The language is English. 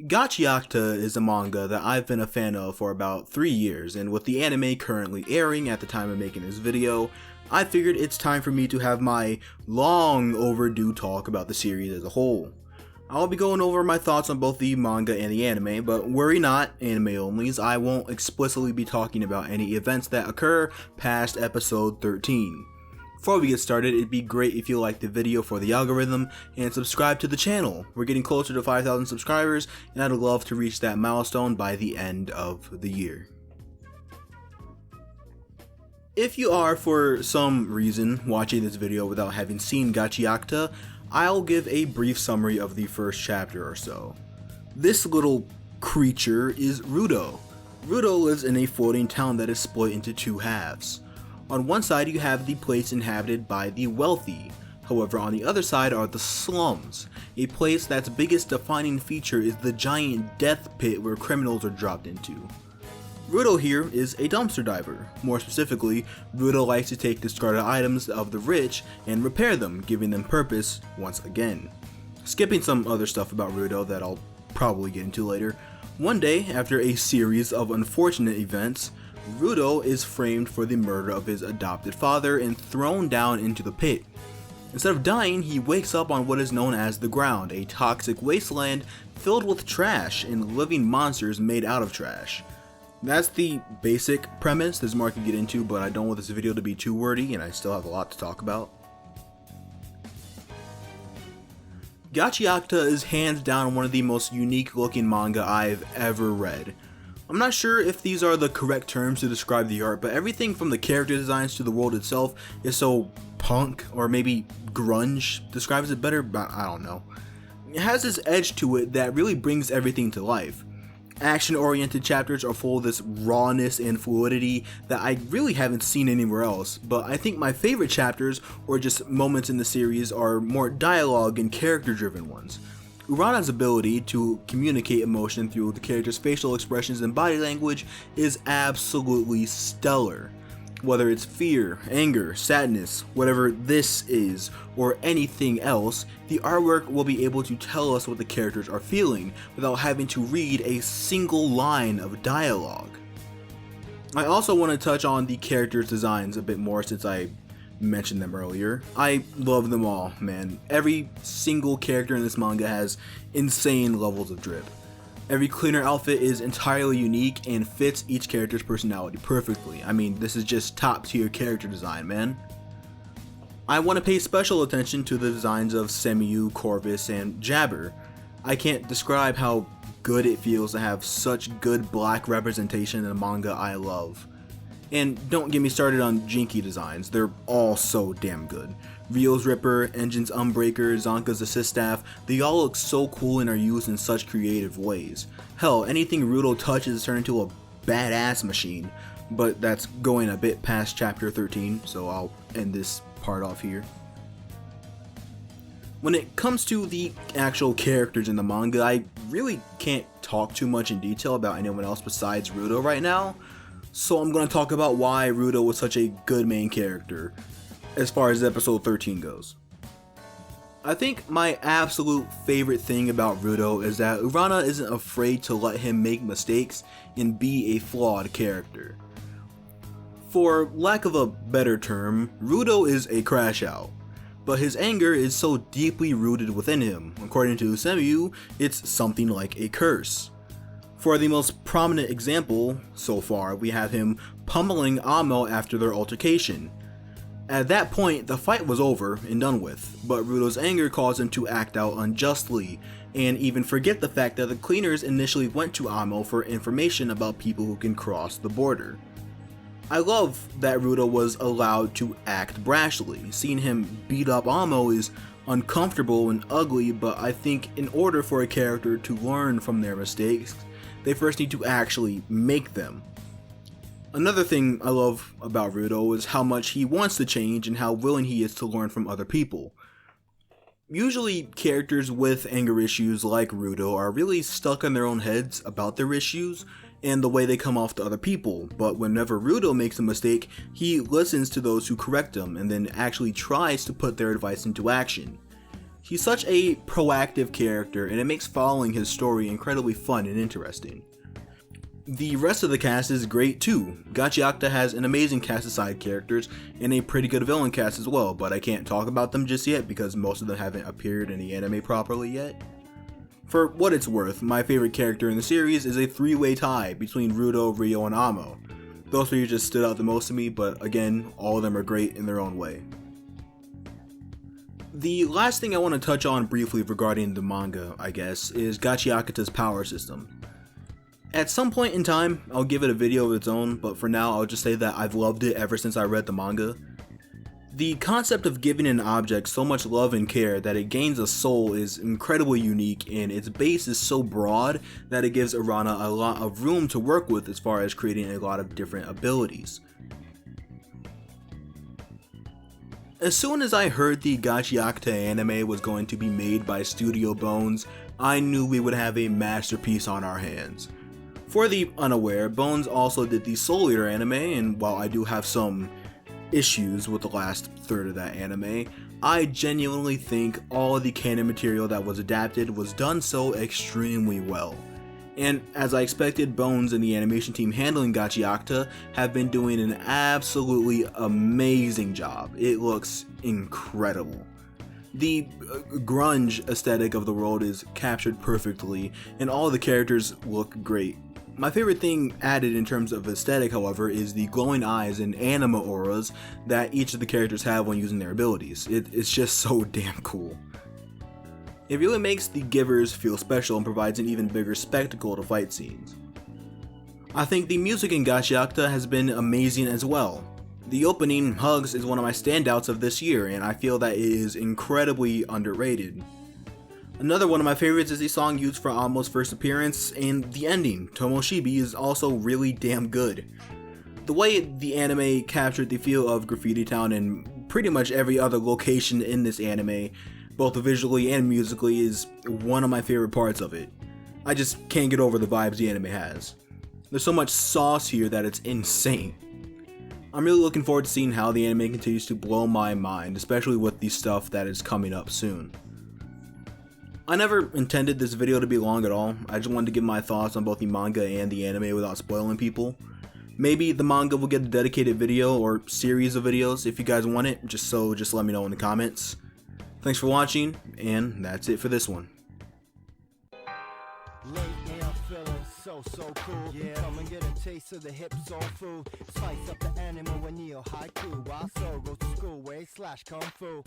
Gachiakuta is a manga that I've been a fan of for about 3 years, and with the anime currently airing at the time of making this video, I figured it's time for me to have my long overdue talk about the series as a whole. I'll be going over my thoughts on both the manga and the anime, but worry not, anime onlys, I won't explicitly be talking about any events that occur past episode 13. Before we get started, it'd be great if you liked the video for the algorithm and subscribe to the channel. We're getting closer to 5,000 subscribers and I'd love to reach that milestone by the end of the year. If you are for some reason watching this video without having seen Gachiakuta, I'll give a brief summary of the first chapter or so. This little creature is Rudo. Rudo lives in a floating town that is split into two halves. On one side you have the place inhabited by the wealthy, however on the other side are the slums, a place that's biggest defining feature is the giant death pit where criminals are dropped into. Rudo here is a dumpster diver. More specifically, Rudo likes to take discarded items of the rich and repair them, giving them purpose once again. Skipping some other stuff about Rudo that I'll probably get into later, one day after a series of unfortunate events, Rudo is framed for the murder of his adopted father and thrown down into the pit. Instead of dying, he wakes up on what is known as the ground, a toxic wasteland filled with trash and living monsters made out of trash. That's the basic premise. There's more I can get into, but I don't want this video to be too wordy and I still have a lot to talk about. Gachiakuta is hands down one of the most unique looking manga I've ever read. I'm not sure if these are the correct terms to describe the art, but everything from the character designs to the world itself is so punk, or maybe grunge describes it better, but I don't know. It has this edge to it that really brings everything to life. Action-oriented chapters are full of this rawness and fluidity that I really haven't seen anywhere else, but I think my favorite chapters, or just moments in the series, are more dialogue and character-driven ones. Urana's ability to communicate emotion through the character's facial expressions and body language is absolutely stellar. Whether it's fear, anger, sadness, whatever this is, or anything else, the artwork will be able to tell us what the characters are feeling without having to read a single line of dialogue. I also want to touch on the characters' designs a bit more since I mentioned them earlier. I love them all, man. Every single character in this manga has insane levels of drip. Every cleaner outfit is entirely unique and fits each character's personality perfectly. I mean, this is just top tier character design, man. I want to pay special attention to the designs of Semiyu, Corvus, and Jabber. I can't describe how good it feels to have such good black representation in a manga I love. And don't get me started on Jinky designs, they're all so damn good. Ryo's Ripper, Engine's Unbreaker, Zonka's Assist Staff, they all look so cool and are used in such creative ways. Hell, anything Rudo touches turns into a badass machine, but that's going a bit past chapter 13, so I'll end this part off here. When it comes to the actual characters in the manga, I really can't talk too much in detail about anyone else besides Rudo right now. So I'm going to talk about why Rudo was such a good main character, as far as episode 13 goes. I think my absolute favorite thing about Rudo is that Urana isn't afraid to let him make mistakes and be a flawed character. For lack of a better term, Rudo is a crash out, but his anger is so deeply rooted within him. According to Semiyu, it's something like a curse. For the most prominent example so far, we have him pummeling Amo after their altercation. At that point, the fight was over and done with, but Rudo's anger caused him to act out unjustly, and even forget the fact that the cleaners initially went to Amo for information about people who can cross the border. I love that Rudo was allowed to act brashly. Seeing him beat up Amo is uncomfortable and ugly, but I think in order for a character to learn from their mistakes, they first need to actually make them. Another thing I love about Rudo is how much he wants to change and how willing he is to learn from other people. Usually characters with anger issues like Rudo are really stuck in their own heads about their issues and the way they come off to other people, but whenever Rudo makes a mistake, he listens to those who correct him and then actually tries to put their advice into action. He's such a proactive character, and it makes following his story incredibly fun and interesting. The rest of the cast is great too. Gachiakuta has an amazing cast of side characters and a pretty good villain cast as well, but I can't talk about them just yet because most of them haven't appeared in the anime properly yet. For what it's worth, my favorite character in the series is a three-way tie between Rudo, Ryo, and Amo. Those three just stood out the most to me, but again, all of them are great in their own way. The last thing I want to touch on briefly regarding the manga, I guess, is Gachiakuta's power system. At some point in time, I'll give it a video of its own, but for now I'll just say that I've loved it ever since I read the manga. The concept of giving an object so much love and care that it gains a soul is incredibly unique, and its base is so broad that it gives Arana a lot of room to work with as far as creating a lot of different abilities. As soon as I heard the Gachiakuta anime was going to be made by Studio Bones, I knew we would have a masterpiece on our hands. For the unaware, Bones also did the Soul Eater anime, and while I do have some issues with the last third of that anime, I genuinely think all of the canon material that was adapted was done so extremely well. And as I expected, Bones and the animation team handling Gachiakuta have been doing an absolutely amazing job. It looks incredible. The grunge aesthetic of the world is captured perfectly, and all the characters look great. My favorite thing added in terms of aesthetic, however, is the glowing eyes and anima auras that each of the characters have when using their abilities. It's just so damn cool. It really makes the givers feel special and provides an even bigger spectacle to fight scenes. I think the music in Gachiakuta has been amazing as well. The opening, Hugs, is one of my standouts of this year, and I feel that it is incredibly underrated. Another one of my favorites is the song used for Amo's first appearance, and the ending, Tomoshibi, is also really damn good. The way the anime captured the feel of Graffiti Town and pretty much every other location in this anime, both visually and musically, is one of my favorite parts of it. I just can't get over the vibes the anime has. There's so much sauce here that it's insane. I'm really looking forward to seeing how the anime continues to blow my mind, especially with the stuff that is coming up soon. I never intended this video to be long at all. I just wanted to give my thoughts on both the manga and the anime without spoiling people. Maybe the manga will get a dedicated video or series of videos if you guys want it, just let me know in the comments. Thanks for watching, and that's it for this one. So cool, yeah. Come and get a taste of the hip soul food. Spice up the animal when Neo haiku. While Soul goes to school, way slash kung fu.